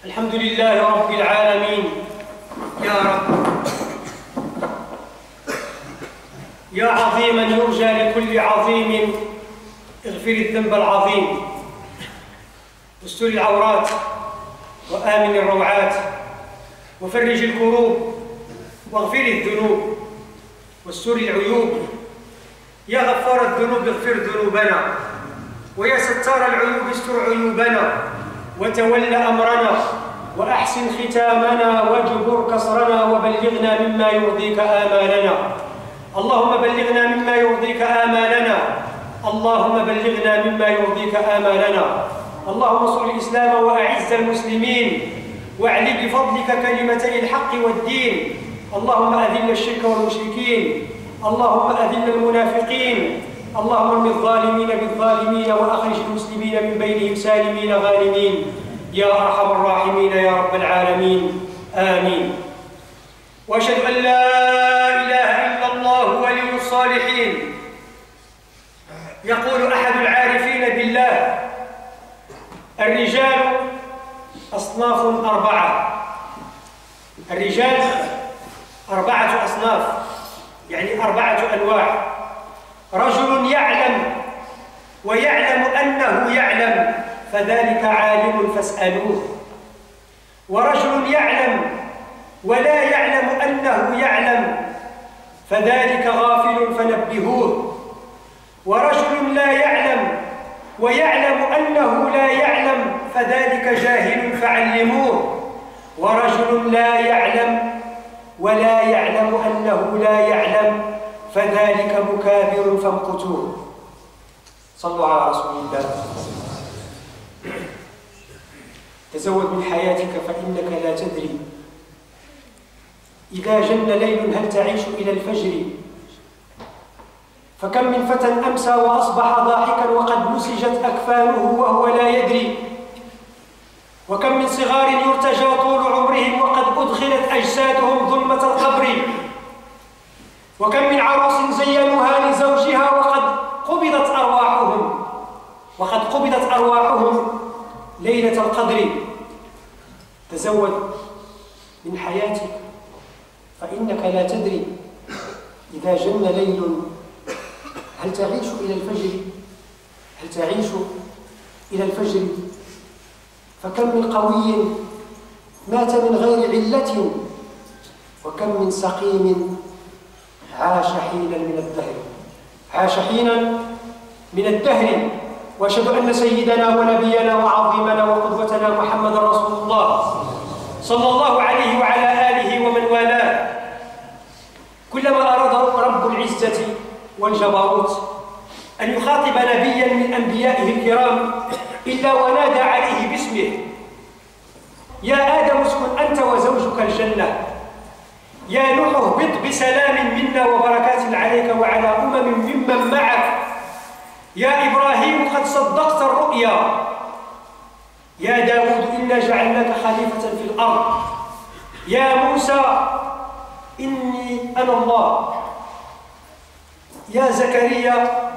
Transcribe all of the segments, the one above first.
الحمد لله رب العالمين. يا رب يا عظيما يرجى لكل عظيم، اغفر الذنب العظيم واستر العورات وآمن الروعات وفرج الكروب واغفر الذنوب واستر العيوب. يا غفار الذنوب اغفر ذنوبنا، ويا ستار العيوب استر عيوبنا، وتول أمرنا وأحسن ختامنا واجبر كسرنا، وبلغنا مما يرضيك آمالنا. اللهم بلغنا مما يرضيك آمالنا، اللهم بلغنا مما يرضيك آمالنا. اللهم انصر الإسلام وأعز المسلمين، واعل بفضلك كلمتي الحق والدين. اللهم أذل الشرك والمشركين، اللهم أذل المنافقين، اللهم ارم الظالمين بالظالمين، وأخرج المسلمين من بينهم سالمين غانمين يا أرحم الراحمين يا رب العالمين. آمين. وأشهد أن لا إله إلا الله ولي الصالحين. يقول أحد العارفين بالله: الرجال أصناف أربعة. الرجال أربعة أصناف، يعني أربعة أنواع. رجل يعلم ويعلم أنه يعلم، فذلك عالم فاسألوه. ورجل يعلم ولا يعلم أنه يعلم، فذلك غافل فنبهوه. ورجل لا يعلم ويعلم أنه لا يعلم، فذلك جاهل فعلموه. ورجل لا يعلم ولا يعلم أنه لا يعلم، فذلك مكابر فامقتوه. صلوا على رسول الله. تزود من حياتك فإنك لا تدري. إذا جن ليل هل تعيش إلى الفجر؟ فكم من فتى أمسى وأصبح ضاحكا وقد نسجت أكفانه وهو لا يدري. وكم من صغار يرتجى طول عمرهم وقد أدخلت أجسادهم ظلمة القبر. وكم من عروس زينوها لزوجها وقد قبضت أرواحهم ليلة القدر. تزود من حياتك فإنك لا تدري. إذا جن ليل هل تعيش إلى الفجر؟ هل تعيش إلى الفجر؟ فكم من قوي مات من غير علة، وكم من سقيم عاش حينا من الدهر. عاش حينا من الدهر. وأشهد أن سيدنا ونبينا وعظيمنا وقدوتنا محمد رسول الله صلى الله عليه وعلى آله ومن والاه. كلما أراد رب العزة والجبروت أن يخاطب نبيا من أنبيائه الكرام إلا ونادى عليه باسمه: يا آدم اسكن أنت وزوجك الجنة، يا نوح اهبط بسلام منا وبركات عليك وعلى ممن معك، يا إبراهيم قد صدقت الرؤيا، يا داود إنا جعلناك خليفة في الأرض، يا موسى إني أنا الله، يا زكريا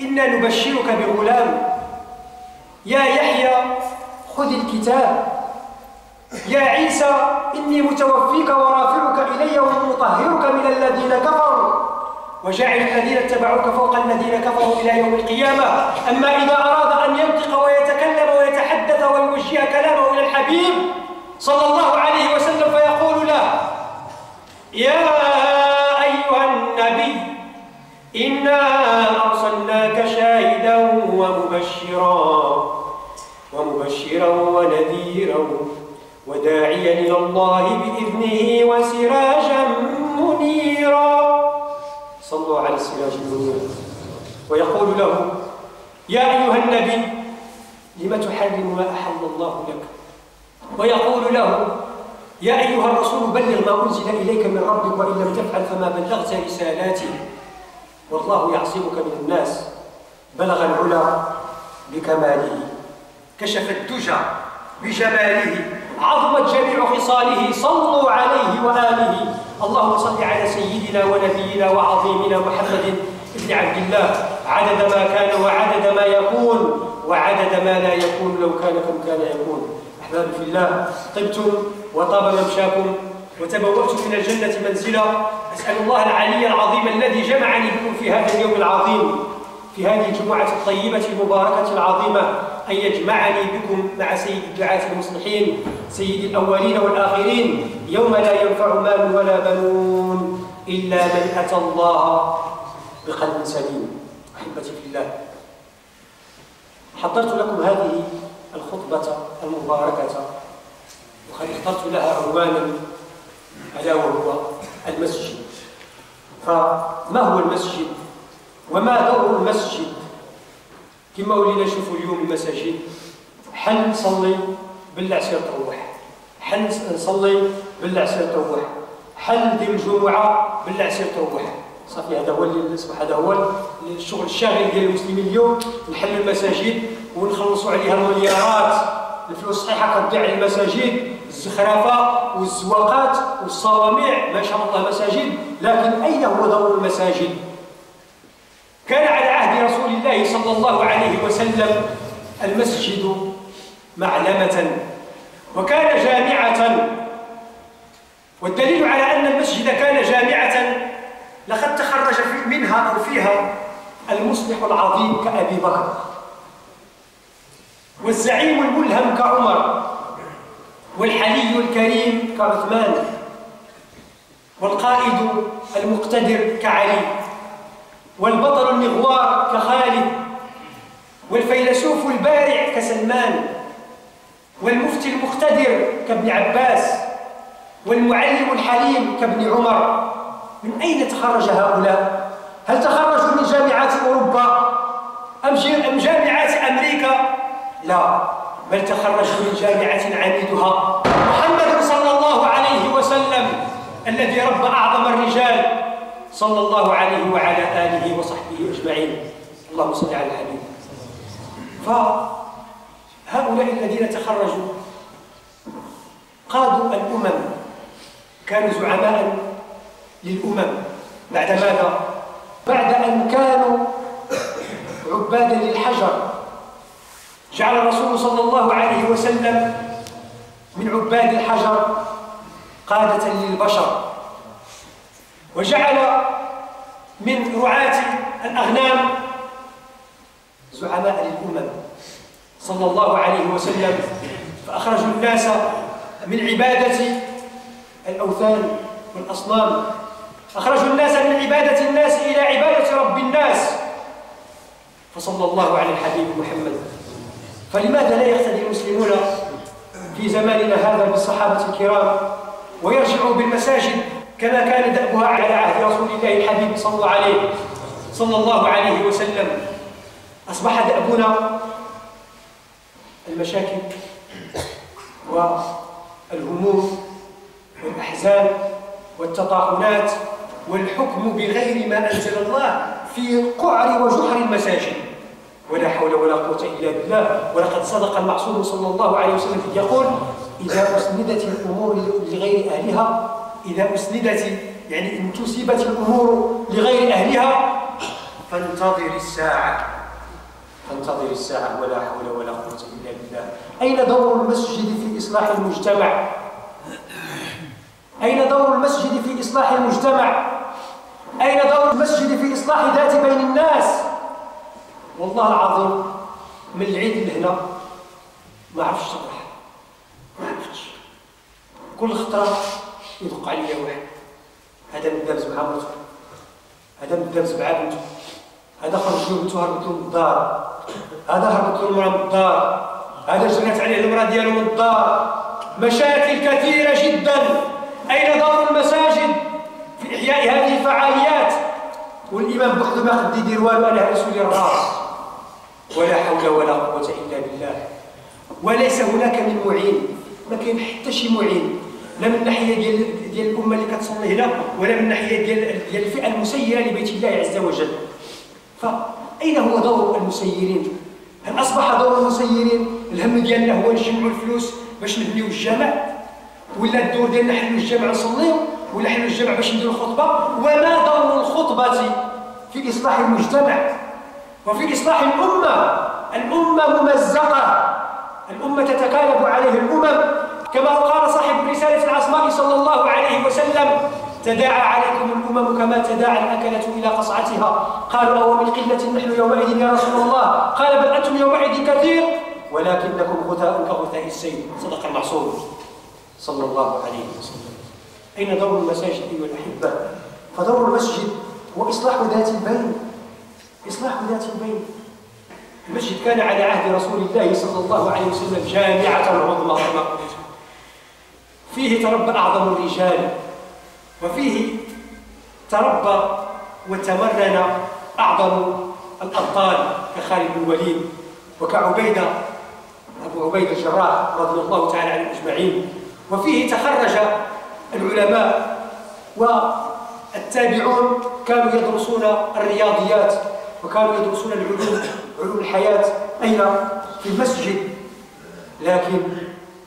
إنا نبشرك بغلام، يا يحيى خذ الكتاب، يا عيسى إني متوفيك ورافعك إلي ومطهرك من الذين كفروا وجعل الذين اتبعوك فوق الذين كفروا إلى يوم القيامة. أما إذا أراد أن ينطق ويتكلم ويتحدث ويوجه كلامه إلى الحبيب صلى الله عليه وسلم فيقول له: يا أيها النبي إنا أرسلناك شاهدا ومبشرا ونذيرا وداعيا إلى الله بإذنه وسراجا منيرا. صلوا على السراج المنير. ويقول له: يا أيها النبي لم تحرم ما أحل الله لك. ويقول له: يا أيها الرسول بلغ ما أنزل إليك من ربك وإن لم تفعل فما بلغت رسالاتي والله يعصمك من الناس. بلغ العلا بكماله، كشف الدجى بجماله، عظمت جميع خصاله. صلوا عليه وآله. اللهم صل على سيدنا ونبينا وعظيمنا محمد بن عبد الله عدد ما كان وعدد ما يكون وعدد ما لا يكون لو كان كم كان يكون. أحبابي في الله، طبتم وطاب ممشاكم وتبوأتم من الجنة منزلا. أسأل الله العلي العظيم الذي جمعني بكم في هذا اليوم العظيم، في هذه الجمعة الطيبة المباركة العظيمة، أن يجمعني بكم مع سيد الدعاة المصلحين، سيد الأولين والآخرين، يوم لا ينفع مال ولا بنون إلا من أتى الله بقلب سليم. أحبتي في الله، حضرت لكم هذه الخطبة المباركة وقد اخترت لها عنوانا ألا وهو المسجد. فما هو المسجد؟ وما دور المسجد؟ كما ولينا نشوفوا اليوم المساجد، حل نصلي بالعشير تروح، حل نصلي بالعشير تروح، حل ندير الجمعة بالعشير تروح، صافي. هذا هو اللي اصبح هذا هو الشغل الشاغل ديال المسلمين اليوم. نحلوا المساجد ونخلصوا عليها المليارات، الفلوس صحيحه كتضيع على المساجد، الزخرفه والزواقات والصوامع، ما شاء الله مساجد، لكن اين هو دور المساجد؟ كان على عهد رسول الله صلى الله عليه وسلم المسجد معلمة وكان جامعة، والدليل على أن المسجد كان جامعة لقد تخرج منها أو فيها المصلح العظيم كأبي بكر، والزعيم الملهم كعمر، والحلي الكريم كعثمان، والقائد المقتدر كعلي، والبطل المغوار كخالد، والفيلسوف البارع كسلمان، والمفتي المقتدر كابن عباس، والمعلم الحليم كابن عمر. من أين تخرج هؤلاء؟ هل تخرجوا من جامعات أوروبا أم جامعات أمريكا؟ لا، بل تخرجوا من جامعة عميدها محمد صلى الله عليه وسلم، الذي ربى أعظم الرجال صلى الله عليه وعلى آله وصحبه أجمعين. اللهم صل على الحبيب. فهؤلاء الذين تخرجوا قادوا الأمم، كانوا زعماء للأمم. بعد ماذا؟ بعد أن كانوا عبادا للحجر، جعل الرسول صلى الله عليه وسلم من عباد الحجر قادة للبشر، وجعل من رعاة الأغنام زعماء للأمم صلى الله عليه وسلم. فأخرجوا الناس من عبادة الأوثان والأصنام، أخرجوا الناس من عبادة الناس إلى عبادة رب الناس، فصلى الله على الحبيب محمد. فلماذا لا يقتدي المسلمون في زماننا هذا بالصحابة الكرام ويرجعوا بالمساجد كما كان دأبها على عهد رسول الله الحبيب صلى الله عليه وسلم؟ أصبح دأبنا المشاكل والهموم والأحزان والتطاحنات والحكم بغير ما أنزل الله في قعر وجحر المساجد، ولا حول ولا قوة إلا بالله. ولقد صدق المعصوم صلى الله عليه وسلم يقول: إذا أسندت الأمور لغير أهلها، إذا أسندت يعني انتسبت الأمور لغير أهلها فانتظر الساعة، فانتظر الساعة، ولا حول ولا قوة إلا بالله. أين دور المسجد في إصلاح المجتمع؟ أين دور المسجد في إصلاح المجتمع؟ أين دور المسجد في إصلاح ذات بين الناس؟ والله العظيم من العيد لهنا ما عرفتش نشرح، ما عرفتش. كل خطرة يدق عليا واحد، هذا مدابز مع مرته، هذا مدابز مع بنته، هذا خرج له بنته هربت له من الدار، هذا هربت له المرأة من الدار، هذا جرت عليه المرأة ديالو من الدار. مشاكل كثيرة جدا. أين دور المساجد في إحياء هذه الفعاليات؟ والإمام بوحده ما قد يدير والو على رسول الراس، ولا حول ولا قوة إلا بالله. وليس هناك من معين، ما كاين حتى شي معين، لا من الناحية ديال الأمة اللي كتصلي هنا، ولا من الناحية ديال الفئة المسيرة لبيت الله عز وجل. فأين هو دور المسيرين؟ هل أصبح دور المسيرين الهم ديالنا هو نجمعوا الفلوس باش نبنيو الجامع، ولا الدور ديالنا حلوا الجامع نصليو، ولا حلوا الجامع باش نديروا الخطبة؟ وما دور الخطبة في إصلاح المجتمع وفي إصلاح الأمة؟ الأمة ممزقة، الأمة تتكالب عليه الأمم صلى الله عليه وسلم: تداعى عليكم الأمم كما تداعى الأكلة إلى قصعتها. قالوا: أو من قلة نحن يومئذ يا رسول الله؟ قال: بل أنتم يومئذ كثير ولكنكم غثاء كغثاء السيل. صدق المعصوم صلى الله عليه وسلم. أين دور المساجد أيها الأحبة؟ فدور المسجد هو إصلاح ذات البين. إصلاح ذات البين. المسجد كان على عهد رسول الله صلى الله عليه وسلم جامعة عظمى، فيه تربى أعظم الرجال، وفيه تربى وتمرن أعظم الأبطال كخالد بن الوليد وكعبيدة أبو عبيدة الجراح رضي الله تعالى عنهم أجمعين. وفيه تخرج العلماء، والتابعون كانوا يدرسون الرياضيات وكانوا يدرسون علوم الحياة أين؟ في المسجد. لكن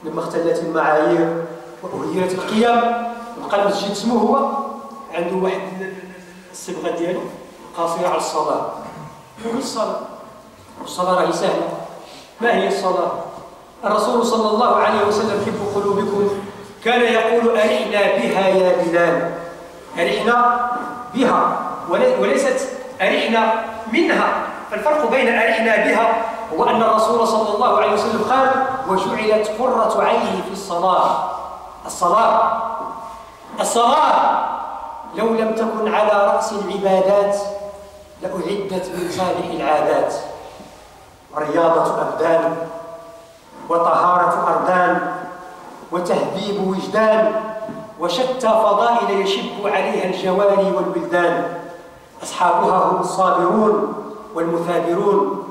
لما اختلت المعايير وأهيرت القيم بقى المسجد اسمه هو عنده واحد الصبغة ديالو قاصرة على الصلاة. شنو الصلاة؟ والصلاة راهي سهلة. ما هي الصلاة؟ الرسول صلى الله عليه وسلم حب قلوبكم كان يقول: أرحنا بها يا بلال. أرحنا بها وليست أرحنا منها. فالفرق بين أرحنا بها هو أن الرسول صلى الله عليه وسلم قال: وجعلت قرة عيني في الصلاة. الصلاة لو لم تكن على رأس العبادات لأعدت من صالح العادات، رياضة أبدان وطهارة أردان وتهذيب وجدان وشتى فضائل يشب عليها الجواري والولدان. أصحابها هم الصابرون والمثابرون،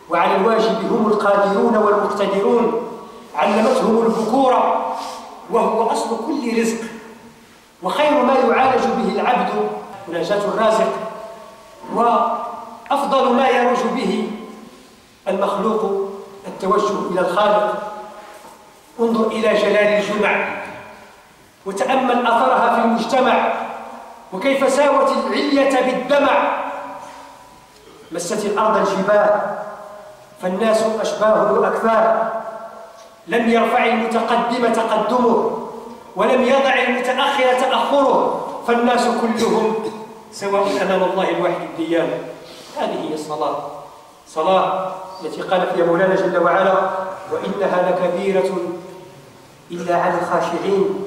وعلى الواجب هم القادرون والمقتدرون. علمتهم البكور وهو أصل كل رزق، وخير ما يعالج به العبد مناجاة الرازق، وأفضل ما يرج به المخلوق التوجه إلى الخالق. انظر إلى جلال الجمع وتأمل أثرها في المجتمع، وكيف ساوت العلية بالدمع. مست الأرض الجبال فالناس أشباه وأكفاه. لم يرفع المتقدم تقدمه ولم يضع المتأخر تأخره، فالناس كلهم سواء أمام الله الواحد الديان. هذه هي الصلاة، صلاة التي قال فيها مولانا جل وعلا: وإنها لكبيرة إلا على الخاشعين.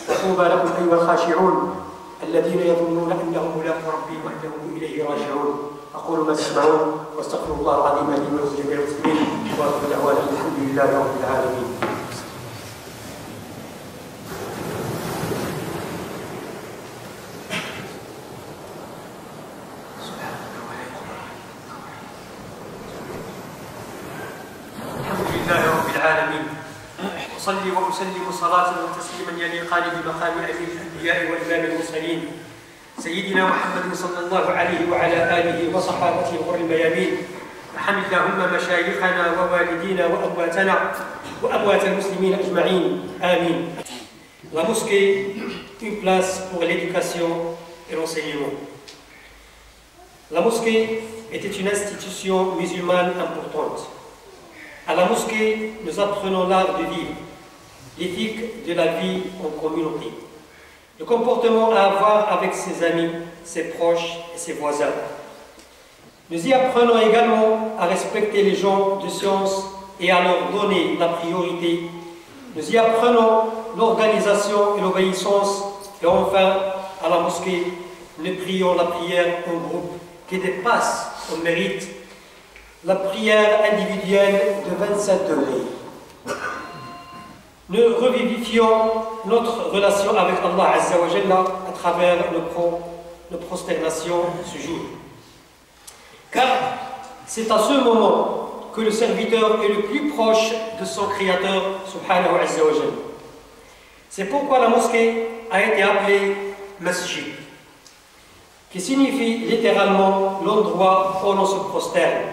فطوبى لكم أيها الخاشعون الذين يظنون أنهم ملاقو ربهم وأنهم إليه راجعون. أقول ما تسمعون واستغفر الله العظيم لي ولكم جميع المسلمين، وآخر دعوانا الحمد لله رب العالمين. الحمد لله رب العالمين، أصلي وأسلم صلاة وتسليما يليقان بمقام أمير الأنبياء وإمام المرسلين سيدنا محمد صلى الله عليه وعلى آله وصحابته الغر الميامين. وحمد اللهم مشايخنا ووالدينا وأمواتنا وأموات المسلمين أجمعين، آمين. La mosquée, une place pour l'éducation et l'enseignement. La mosquée était une institution musulmane importante. À la mosquée, nous apprenons l'art de vivre, l'éthique de la vie en communauté, le comportement à avoir avec ses amis, ses proches et ses voisins. Nous y apprenons également à respecter les gens de science et à leur donner la priorité. Nous y apprenons l'organisation et l'obéissance. Et enfin, à la mosquée, nous prions la prière en groupe qui dépasse en mérite la prière individuelle de 27 degrés. Nous revivifions notre relation avec Allah Azza wa Jalla à travers nos prosternations ce jour. Car c'est à ce moment que le serviteur est le plus proche de son Créateur Subhanahu Azza wa Jalla. C'est pourquoi la mosquée a été appelée Masjid, qui signifie littéralement l'endroit où l'on se prosterne.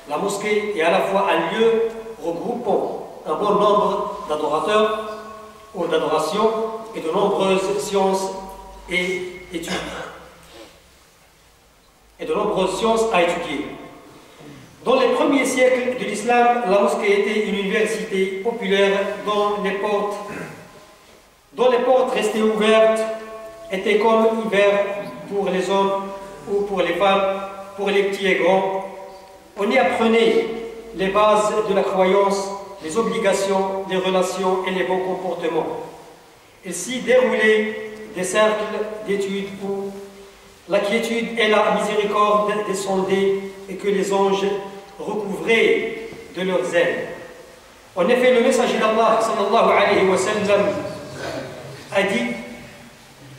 La mosquée est à la fois un lieu regroupant un bon nombre d'adorateurs ou d'adorations et de nombreuses sciences et études. À étudier. Dans les premiers siècles de l'islam, la mosquée était une université populaire dont les portes dont les portes restaient ouvertes étaient comme hiver pour les hommes ou pour les femmes, pour les petits et grands. On y apprenait les bases de la croyance, les obligations, les relations et les bons comportements. Il s'y déroulait des cercles d'études où la quiétude et la miséricorde descendaient et que les anges recouvraient de leurs ailes. En effet, le messager d'Allah, sallallahu alayhi wa sallam, a dit: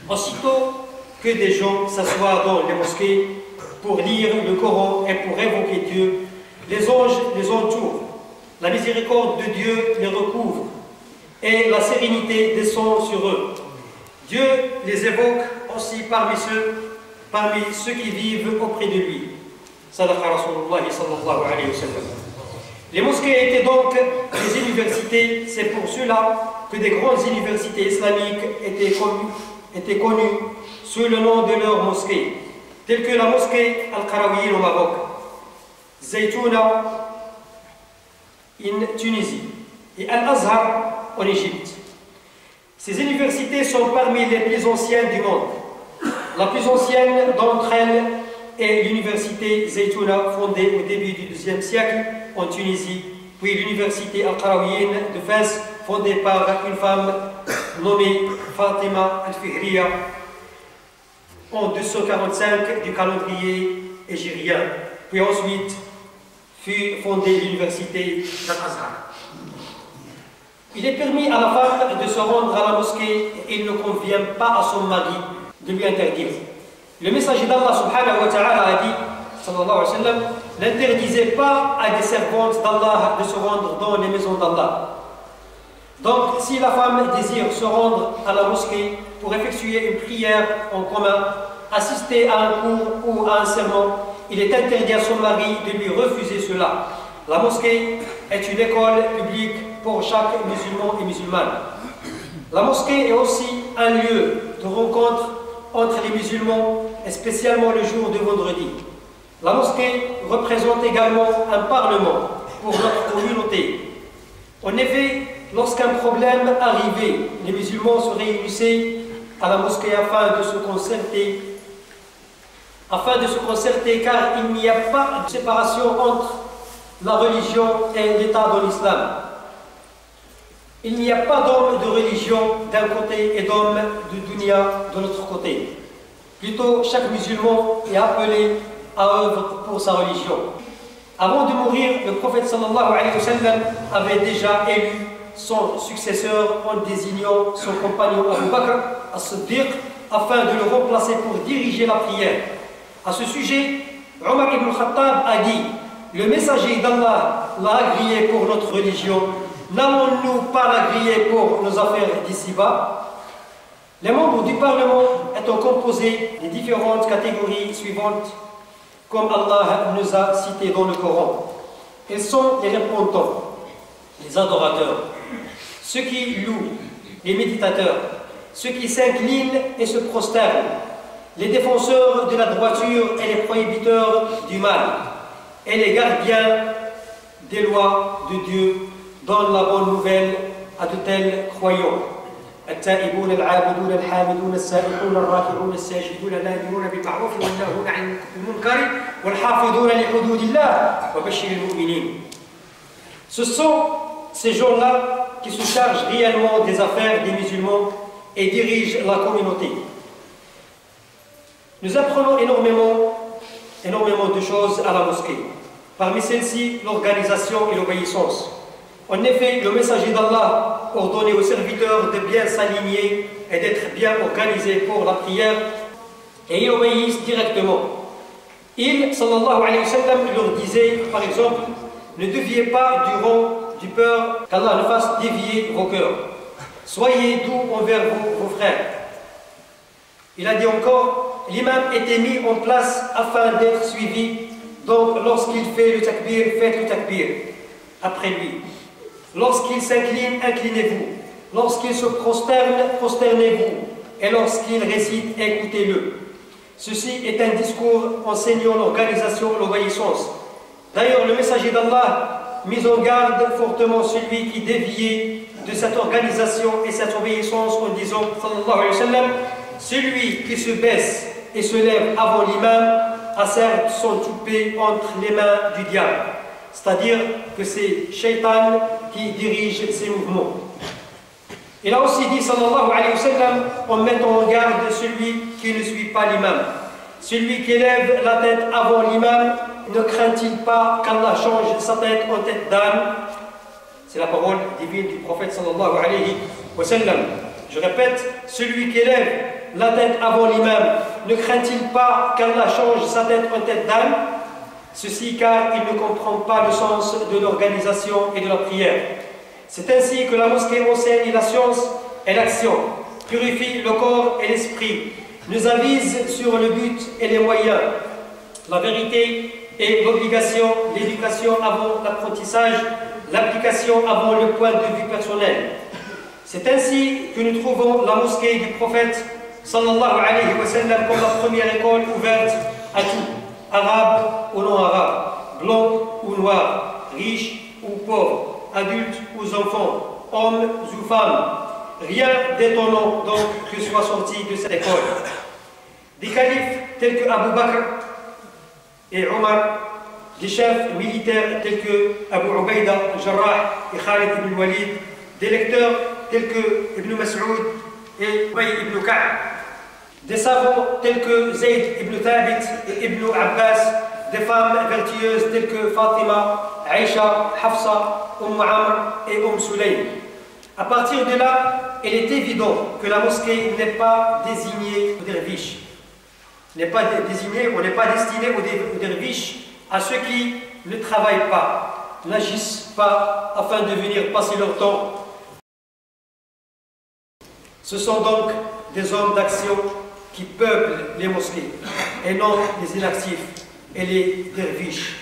aussitôt que des gens s'assoient dans les mosquées pour lire le Coran et pour évoquer Dieu, les anges les entourent, la miséricorde de Dieu les recouvre et la sérénité descend sur eux. Dieu les évoque aussi parmi ceux qui vivent auprès de lui. Sadaqa Rasulullah sallallahu alayhi wa sallam. Les mosquées étaient donc des universités. C'est pour cela que des grandes universités islamiques étaient connues sous le nom de leurs mosquées, telles que la mosquée Al-Qarawiyyin au Maroc, Zaytouna en Tunisie et Al-Azhar en Égypte. Ces universités sont parmi les plus anciennes du monde. La plus ancienne d'entre elles est l'université Zaytouna, fondée au début du XIIe siècle en Tunisie, puis l'université Al-Qarawiyyin de Fès, fondée par une femme nommée Fatima Al-Fihriya en 245 du calendrier hégirien. Puis ensuite fut fondée l'université d'Al-Azhar. Il est permis à la femme de se rendre à la mosquée et il ne convient pas à son mari de lui interdire. Le messager d'Allah subhanahu wa ta'ala a dit, sallallahu alayhi wa sallam, n'interdisez pas à des servantes d'Allah de se rendre dans les maisons d'Allah. Donc, si la femme désire se rendre à la mosquée pour effectuer une prière en commun, assister à un cours ou à un sermon, il est interdit à son mari de lui refuser cela. La mosquée est une école publique pour chaque musulman et musulmane. La mosquée est aussi un lieu de rencontre entre les musulmans, et spécialement le jour de vendredi. La mosquée représente également un parlement pour notre communauté. En effet, lorsqu'un problème arrivait, les musulmans se réunissaient à la mosquée afin de se concerter, car il n'y a pas de séparation entre la religion et l'État dans l'islam. Il n'y a pas d'homme de religion d'un côté et d'homme de dunya de l'autre côté. Plutôt, chaque musulman est appelé à œuvre pour sa religion. Avant de mourir, le prophète sallallahu alayhi wa sallam avait déjà élu son successeur en désignant son compagnon Abu Bakr as-Siddiq afin de le remplacer pour diriger la prière. À ce sujet, Omar ibn Khattab a dit: le messager d'Allah l'a agréé pour notre religion, n'allons-nous pas l'agréer pour nos affaires d'ici-bas? Les membres du Parlement étant composés des différentes catégories suivantes, comme Allah nous a cités dans le Coran. Ils sont les répondants, les adorateurs, ceux qui louent, les méditateurs, ceux qui s'inclinent et se prosternent, les défenseurs de la droiture et les prohibiteurs du mal, et les gardiens des lois de Dieu donnent la bonne nouvelle à de tels croyants. التائبون العابدون الحامدون السائحون الراكعون الساجدون الآمرون بالمعروف والناهون عن المنكر والحافظون لحدود الله وبشر المؤمنين. Ce sont ces gens-là qui se chargent réellement des affaires des musulmans et dirigent la communauté. Nous apprenons énormément de choses à la mosquée. Parmi celles-ci, l'organisation et l'obéissance. En effet, le messager d'Allah ordonnait aux serviteurs de bien s'aligner et d'être bien organisés pour la prière, et ils obéissent directement. Il, sallallahu alayhi wa sallam, leur disait, par exemple, ne déviez pas du peur qu'Allah ne fasse dévier vos cœurs. Soyez doux envers vos frères. Il a dit encore, l'imam était mis en place afin d'être suivi, donc lorsqu'il fait le takbir, faites le takbir après lui. Lorsqu'il s'incline, inclinez-vous. Lorsqu'il se prosterne, prosternez-vous. Et lorsqu'il récite, écoutez-le. Ceci est un discours enseignant l'organisation et l'obéissance. D'ailleurs, le messager d'Allah mit en garde fortement celui qui déviait de cette organisation et cette obéissance en disant, sallallahu alayhi wa sallam, celui qui se baisse et se lève avant l'imam a certes son toupet entre les mains du diable. C'est-à-dire que c'est Shaitan qui dirige ses mouvements. Il a aussi dit, sallallahu alayhi wa sallam, en mettant en garde celui qui ne suit pas l'imam. Celui qui élève la tête avant l'imam, ne craint-il pas qu'Allah change sa tête en tête d'âne? C'est la parole divine du prophète sallallahu alayhi wa sallam. Je répète, celui qui élève la tête avant l'imam, ne craint-il pas qu'Allah change sa tête en tête d'âne? Ceci car il ne comprend pas le sens de l'organisation et de la prière. C'est ainsi que la mosquée enseigne la science et l'action, purifie le corps et l'esprit, nous avise sur le but et les moyens, la vérité et l'obligation, l'éducation avant l'apprentissage, l'application avant le point de vue personnel. C'est ainsi que nous trouvons la mosquée du prophète sallallahu alayhi wa sallam comme la première école ouverte à tout, arabe ou non arabe, blanc ou noir, riche ou pauvre, adultes ou enfants, hommes ou femmes. Rien d'étonnant donc que soit sorti de cette école. Des califes tels que Abu Bakr et Omar, des chefs militaires tels que Abu Ubaida al-Jarrah et Khalid ibn Walid, des lecteurs tels que Ibn Mas'ud et Ubay ibn Ka'b, des savants tels que Zayd ibn Thabit et Ibn Abbas, des femmes vertueuses telles que Fatima, Aïcha, Hafsa, Amr et Sulaym. À partir de là, il est évident que la mosquée n'est pas désignée aux derviches. N'est pas désignée, on n'est pas destiné aux derviches, à ceux qui ne travaillent pas, n'agissent pas afin de venir passer leur temps. Ce sont donc des hommes d'action qui peuplent les mosquées et non les inactifs et les derviches.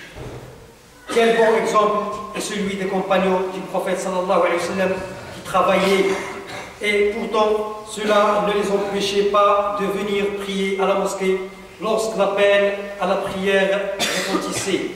Quel bon exemple est celui des compagnons du prophète sallallahu alayhi wa sallam qui travaillaient et pourtant cela ne les empêchait pas de venir prier à la mosquée lorsque l'appel à la prière retentissait.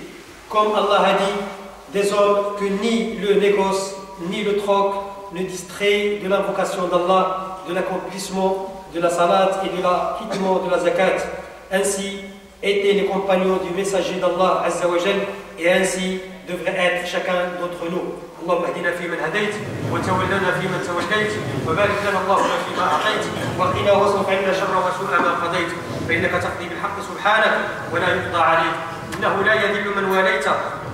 Comme Allah a dit, des hommes que ni le négoce ni le troc ne distrait de l'invocation d'Allah, de l'accomplissement de la salat et de l'acquittement de la zakat. Ainsi étaient les compagnons du messager d'Allah Azza wa Jal, et ainsi devrait être chacun d'entre nous. اللهم اهدنا فيمن هديت وتولنا فيمن توليت وبارك لنا اللهم فيما اعطيت وقنا واصرف عنا شر وسوء ما قضيت فانك تقضي بالحق سبحانك ولا يقضى عليك انه لا يذل من واليت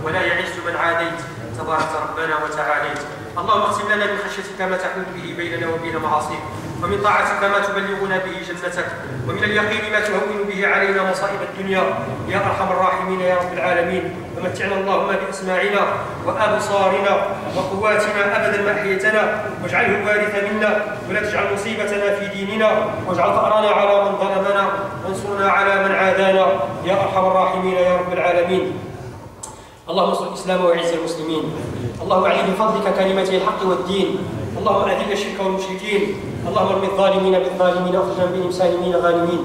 ولا يعز من عاديت تبارك ربنا وتعاليت. اللهم اقسم لنا من خشيتك ما تحول به بيننا وبين معاصيك ومن طاعتك ما تبلغنا به جنتك ومن اليقين ما تهون به علينا مصائب الدنيا يا ارحم الراحمين يا رب العالمين. ومتعنا اللهم باسماعنا وابصارنا وقواتنا ابدا ما احييتنا واجعله الوارث منا ولا تجعل مصيبتنا في ديننا واجعل ثارنا على من ظلمنا وانصرنا على من عادانا يا ارحم الراحمين يا رب العالمين. اللهم انصر الاسلام واعز المسلمين. اللهم اعز بفضلك كلمتي الحق والدين. اللهم اذل الشرك والمشركين. اللهم ارم الظالمين بالظالمين واخرجنا بهم سالمين غانمين.